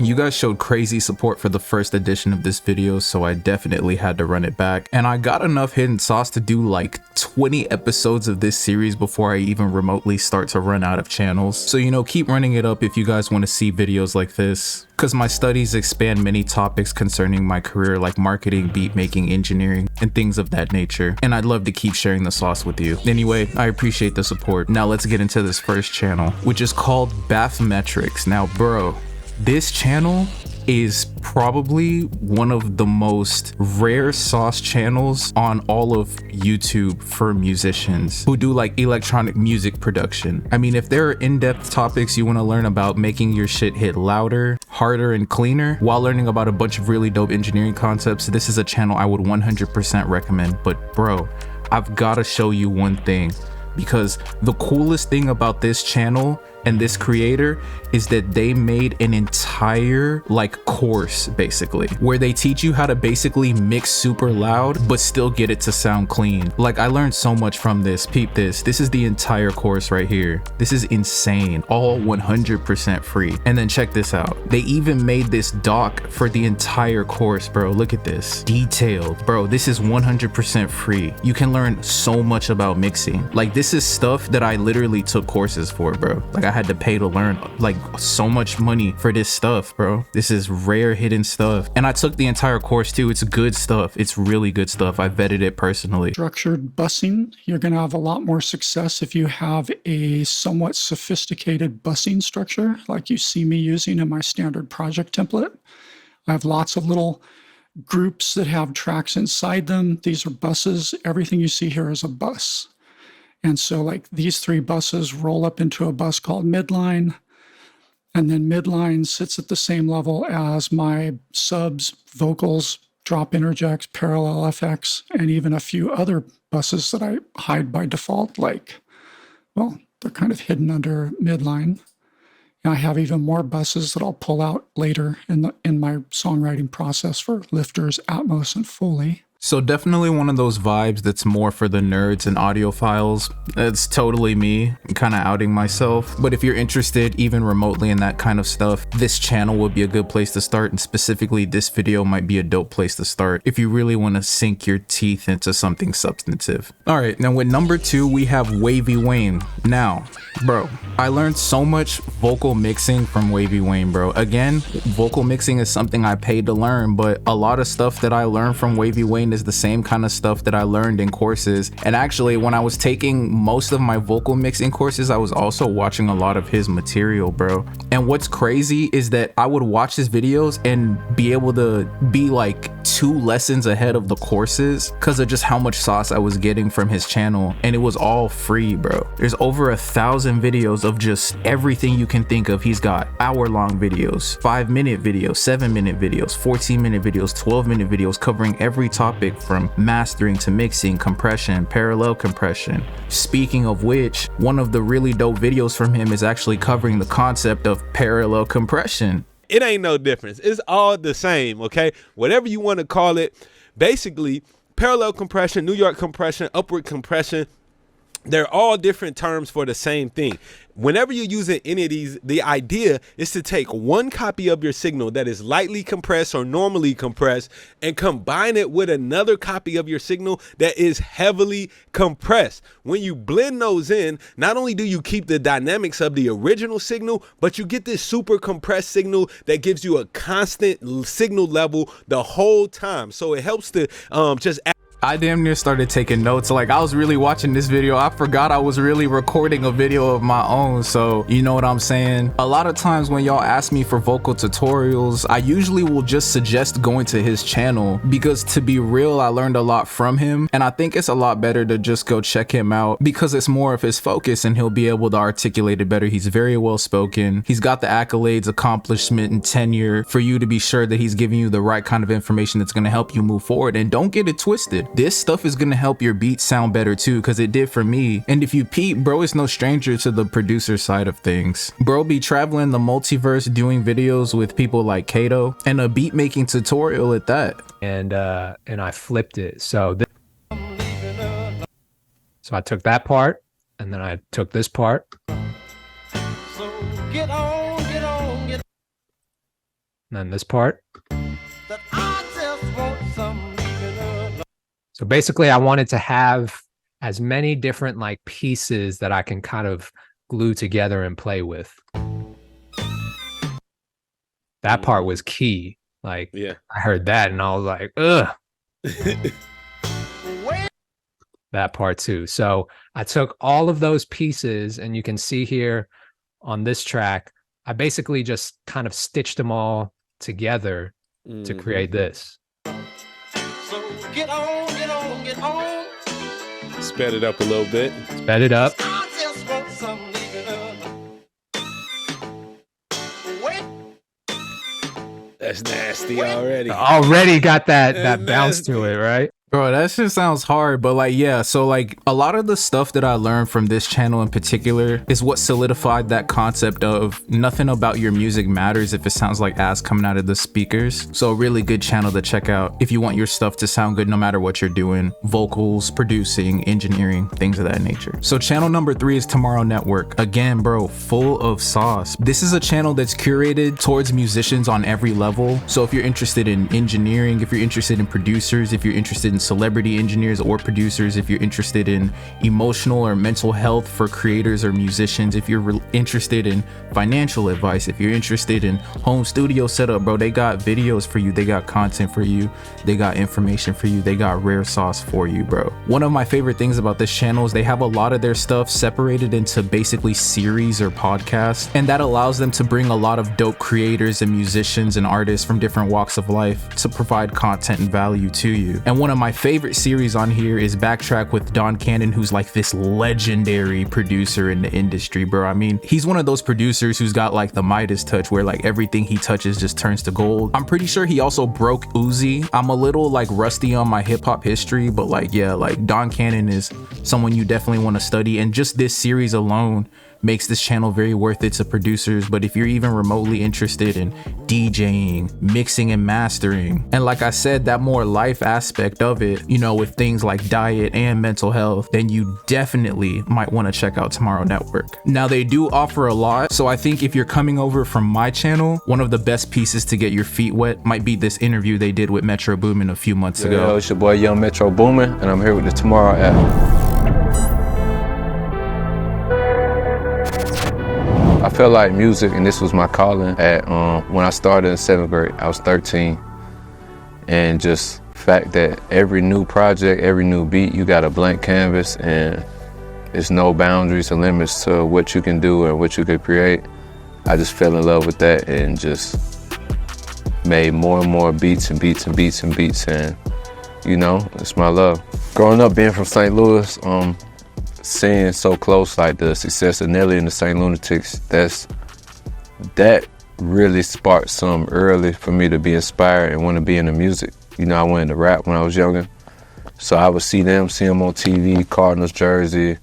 You guys showed crazy support for the first edition of this video, so I definitely had to run it back. And I got enough hidden sauce to do like 20 episodes of this series before I even remotely start to run out of channels. So, you know, keep running it up if you guys want to see videos like this, because my studies expand many topics concerning my career, like marketing, beat making, engineering, and things of that nature. And I'd love to keep sharing the sauce with you. Anyway, I appreciate the support. Now let's get into this first channel, which is called Bathmetrics. Now, bro, this channel is probably one of the most rare sauce channels on all of YouTube for musicians who do like electronic music production. I mean, if there are in-depth topics you want to learn about making your shit hit louder, harder, and cleaner while learning about a bunch of really dope engineering concepts, this is a channel I would 100% recommend. But bro, I've got to show you one thing, because the coolest thing about this channel and this creator is that they made an entire like course basically where they teach you how to basically mix super loud but still get it to sound clean. Like, I learned so much from this. Peep this. This is the entire course right here. This is insane. All 100% free. And then check this out. They even made this doc for the entire course, bro. Look at this. Detailed. Bro, this is 100% free. You can learn so much about mixing. Like, this is stuff that I literally took courses for, bro. Like, I had to pay to learn like so much money for this stuff, bro. This is rare hidden stuff. And I took the entire course too. It's good stuff. It's really good stuff. I vetted it personally. Structured busing, you're going to have a lot more success if you have a somewhat sophisticated busing structure like you see me using in my standard project template. I have lots of little groups that have tracks inside them. These are buses. Everything you see here is a bus. And so like these three buses roll up into a bus called midline, and then midline sits at the same level as my subs, vocals, drop interjects, parallel FX, and even a few other buses that I hide by default, like, well, they're kind of hidden under midline. And I have even more buses that I'll pull out later in my songwriting process for lifters, Atmos, and Foley. So definitely one of those vibes that's more for the nerds and audiophiles. That's totally me, kind of outing myself. But if you're interested even remotely in that kind of stuff, this channel would be a good place to start, and specifically this video might be a dope place to start if you really want to sink your teeth into something substantive. All right, now with number 2, we have Wavy Wayne. Now, bro, I learned so much vocal mixing from Wavy Wayne, bro. Again, vocal mixing is something I paid to learn, but a lot of stuff that I learned from Wavy Wayne is the same kind of stuff that I learned in courses. And actually, when I was taking most of my vocal mixing courses, I was also watching a lot of his material, bro. And what's crazy is that I would watch his videos and be able to be like 2 lessons ahead of the courses because of just how much sauce I was getting from his channel. And it was all free, bro. There's over 1,000 videos of just everything you can think of. He's got hour-long videos, 5-minute videos, 7-minute videos, 14-minute videos, 12-minute videos covering every topic from mastering to mixing, compression, parallel compression. Speaking of which, one of the really dope videos from him is actually covering the concept of parallel compression. It ain't no difference. It's all the same, okay? Whatever you want to call it. Basically, parallel compression, New York compression, upward compression, they're all different terms for the same thing. Whenever you're using any of these, the idea is to take one copy of your signal that is lightly compressed or normally compressed and combine it with another copy of your signal that is heavily compressed. When you blend those in, not only do you keep the dynamics of the original signal, but you get this super compressed signal that gives you a constant signal level the whole time. So it helps to just I damn near started taking notes. Like, I was really watching this video. I forgot I was really recording a video of my own. So, you know what I'm saying? A lot of times when y'all ask me for vocal tutorials, I usually will just suggest going to his channel because, to be real, I learned a lot from him. And I think it's a lot better to just go check him out because it's more of his focus and he'll be able to articulate it better. He's very well spoken. He's got the accolades, accomplishment, and tenure for you to be sure that he's giving you the right kind of information that's going to help you move forward. And don't get it twisted. This stuff is gonna help your beats sound better too, because it did for me. And if you peep, bro is no stranger to the producer side of things. Bro be traveling the multiverse doing videos with people like Kato and a beat making tutorial at that. And I flipped it. So I took that part and then I took this part. So get on, get on, get And then this part. That I just want some leaving. So basically I wanted to have as many different like pieces that I can kind of glue together and play with. That part was key. Like, Yeah. I heard that and I was like, ugh. That part too. So I took all of those pieces, and you can see here on this track, I basically just kind of stitched them all together to create this. So get on, get on, get on. Sped it up a little bit. Sped it up. I just want some leaving. Wait. That's nasty already. Already got that That's bounce nasty. to it, right? Bro, that shit sounds hard, but like, yeah, so like a lot of the stuff that I learned from this channel in particular is what solidified that concept of nothing about your music matters if it sounds like ass coming out of the speakers. So a really good channel to check out if you want your stuff to sound good no matter what you're doing: vocals, producing, engineering, things of that nature. So channel number 3 is Tomorrow Network. Again, bro, full of sauce. This is a channel that's curated towards musicians on every level. So if you're interested in engineering, if you're interested in producers, if you're interested in celebrity engineers or producers, if you're interested in emotional or mental health for creators or musicians, if you're interested in financial advice, if you're interested in home studio setup, bro, they got videos for you, they got content for you, they got information for you, they got rare sauce for you, bro. One of my favorite things about this channel is they have a lot of their stuff separated into basically series or podcasts, and that allows them to bring a lot of dope creators and musicians and artists from different walks of life to provide content and value to you. And one of my favorite series on here is Backtrack with Don Cannon, who's like this legendary producer in the industry, bro. I mean, he's one of those producers who's got like the Midas touch where like everything he touches just turns to gold. I'm pretty sure he also broke Uzi. I'm a little like rusty on my hip hop history, but like, yeah, like Don Cannon is someone you definitely want to study. And just this series alone makes this channel very worth it to producers. But if you're even remotely interested in DJing, mixing and mastering, and like I said, that more life aspect of it, you know, with things like diet and mental health, then you definitely might want to check out Tomorrow Network. Now they do offer a lot, so I think if you're coming over from my channel, one of the best pieces to get your feet wet might be this interview they did with Metro Boomin a few months ago. Yo, it's your boy Young Metro Boomin, and I'm here with the Tomorrow app. I felt like music, and this was my calling at when I started in 7th grade. I was 13, and just the fact that every new project, every new beat, you got a blank canvas, and there's no boundaries or limits to what you can do and what you could create. I just fell in love with that and just made more and more beats and beats and beats and beats, and you know, it's my love. Growing up, being from St. Louis, seeing so close like the success of Nelly and the St. Lunatics, that really sparked some early for me to be inspired and want to be in the music. You know, I wanted to rap when I was younger, so I would see them on TV, Cardinals jersey,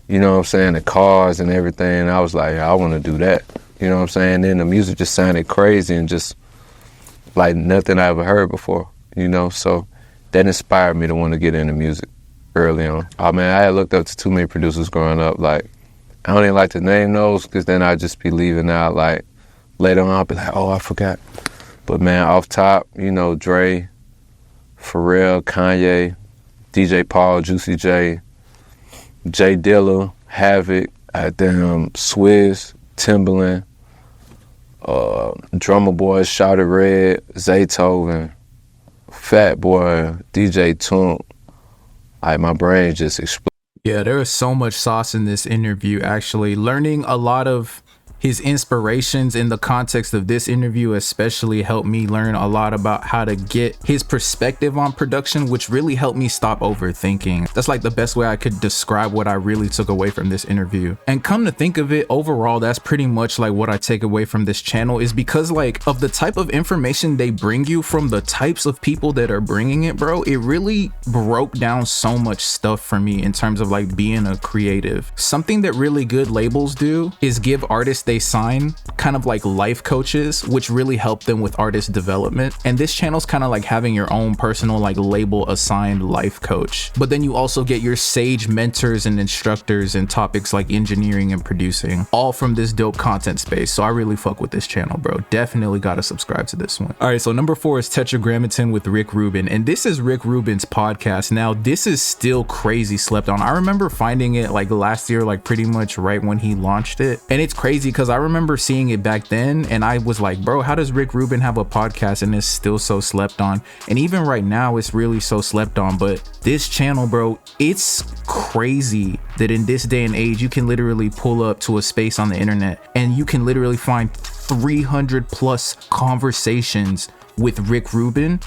you know what I'm saying, the cars and everything, and I was like, I want to do that, you know what I'm saying? Then the music just sounded crazy and just like nothing I ever heard before, you know, so that inspired me to want to get into music early on. Oh man, I had looked up to too many producers growing up. Like, I don't even like to name those because then I'd just be leaving out. Like, later on, I'll be like, oh, I forgot. But man, off top, you know, Dre, Pharrell, Kanye, DJ Paul, Juicy J, Jay Dilla, Havoc, Swizz, Timbaland, Drummer Boy, Shawty Red, Zaytoven, Fat Boy, DJ Tunk. My brain just exploded. Yeah, there was so much sauce in this interview, actually. Learning a lot of his inspirations in the context of this interview especially helped me learn a lot about how to get his perspective on production, which really helped me stop overthinking. That's like the best way I could describe what I really took away from this interview. And come to think of it, overall, that's pretty much like what I take away from this channel, is because like of the type of information they bring you from the types of people that are bringing it, bro, it really broke down so much stuff for me in terms of like being a creative. Something that really good labels do is give artists they they sign kind of like life coaches, which really help them with artist development. And this channel's kind of like having your own personal like label assigned life coach. But then you also get your sage mentors and instructors in topics like engineering and producing, all from this dope content space. So I really fuck with this channel, bro. Definitely gotta subscribe to this one. All right, so number 4 is Tetragrammaton with Rick Rubin, and this is Rick Rubin's podcast. Now this is still crazy slept on. I remember finding it like last year, like pretty much right when he launched it, and it's crazy because I remember seeing it back then and I was like, bro, how does Rick Rubin have a podcast and it's still so slept on? And even right now it's really so slept on. But this channel, bro, it's crazy that in this day and age you can literally pull up to a space on the internet and you can literally find 300 plus conversations with Rick Rubin,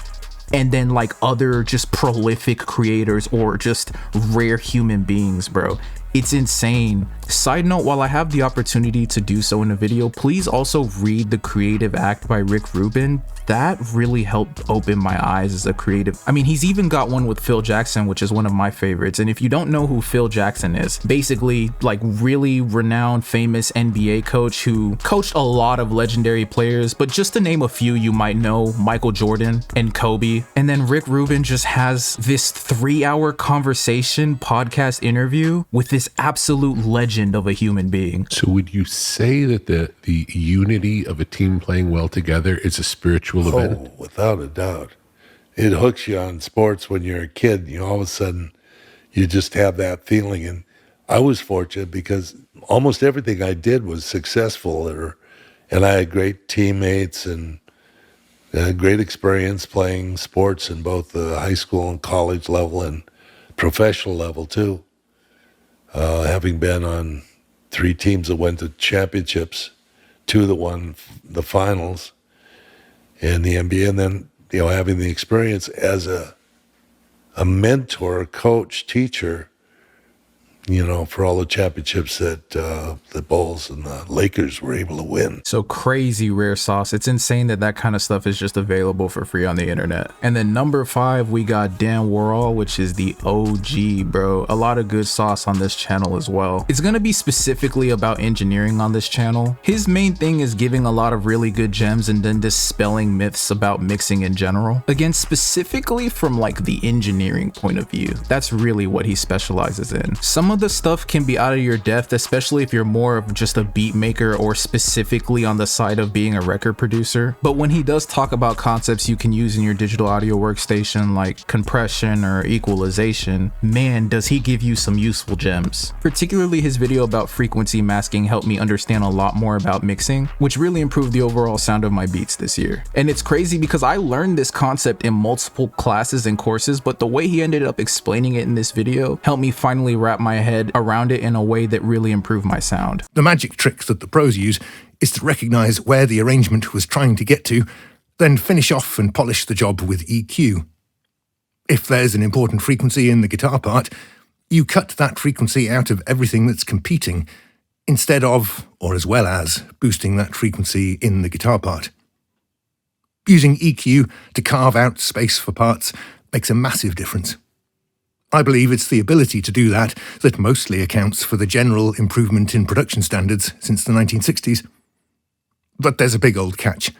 and then like other just prolific creators or just rare human beings, bro. It's insane. Side note, while I have the opportunity to do so in a video, please also read The Creative Act by Rick Rubin. That really helped open my eyes as a creative. I mean, he's even got one with Phil Jackson, which is one of my favorites. And if you don't know who Phil Jackson is, basically like really renowned, famous NBA coach who coached a lot of legendary players, but just to name a few you might know, Michael Jordan and Kobe. And then Rick Rubin just has this 3-hour conversation podcast interview with this absolute legend of a human being. So would you say that the unity of a team playing well together is a spiritual event? Oh, without a doubt. It hooks you on sports when you're a kid. You know, all of a sudden, you just have that feeling. And I was fortunate because almost everything I did was successful. And I had great teammates and a great experience playing sports in both the high school and college level and professional level too. Having been on 3 teams that went to championships, 2 that won the finals in the NBA, and then, you know, having the experience as a mentor, coach, teacher, you know, for all the championships that the Bulls and the Lakers were able to win. So crazy rare sauce. It's insane that that kind of stuff is just available for free on the internet. And then number 5, we got Dan Warall, which is the OG, bro. A lot of good sauce on this channel as well. It's gonna be specifically about engineering on this channel. His main thing is giving a lot of really good gems and then dispelling myths about mixing in general. Again, specifically from like the engineering point of view. That's really what he specializes in. Some of the stuff can be out of your depth, especially if you're more of just a beat maker or specifically on the side of being a record producer. But when he does talk about concepts you can use in your digital audio workstation like compression or equalization, man, does he give you some useful gems. Particularly his video about frequency masking helped me understand a lot more about mixing, which really improved the overall sound of my beats this year. And it's crazy because I learned this concept in multiple classes and courses, but the way he ended up explaining it in this video helped me finally wrap my head around it in a way that really improved my sound. The magic trick that the pros use is to recognize where the arrangement was trying to get to, then finish off and polish the job with EQ. If there's an important frequency in the guitar part, you cut that frequency out of everything that's competing, instead of, or as well as, boosting that frequency in the guitar part. Using EQ to carve out space for parts makes a massive difference. I believe it's the ability to do that that mostly accounts for the general improvement in production standards since the 1960s. But there's a big old catch.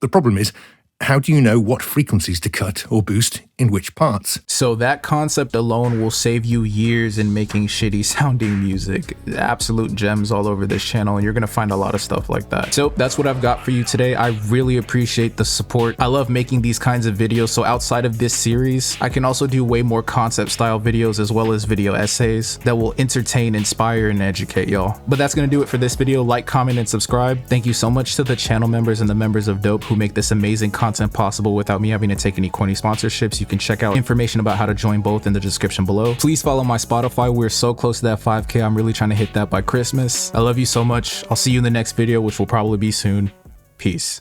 The problem is, how do you know what frequencies to cut or boost in which parts? So that concept alone will save you years in making shitty sounding music. Absolute gems all over this channel, and you're gonna find a lot of stuff like that. So that's what I've got for you today. I really appreciate the support. I love making these kinds of videos, so outside of this series, I can also do way more concept style videos as well as video essays that will entertain, inspire, and educate y'all. But that's gonna do it for this video. Like, comment, and subscribe. Thank you so much to the channel members and the members of Dope who make this amazing content possible without me having to take any corny sponsorships. You can check out information about how to join both in the description below. Please follow my Spotify. We're so close to that 5K. I'm really trying to hit that by Christmas. I love you so much. I'll see you in the next video, which will probably be soon. Peace.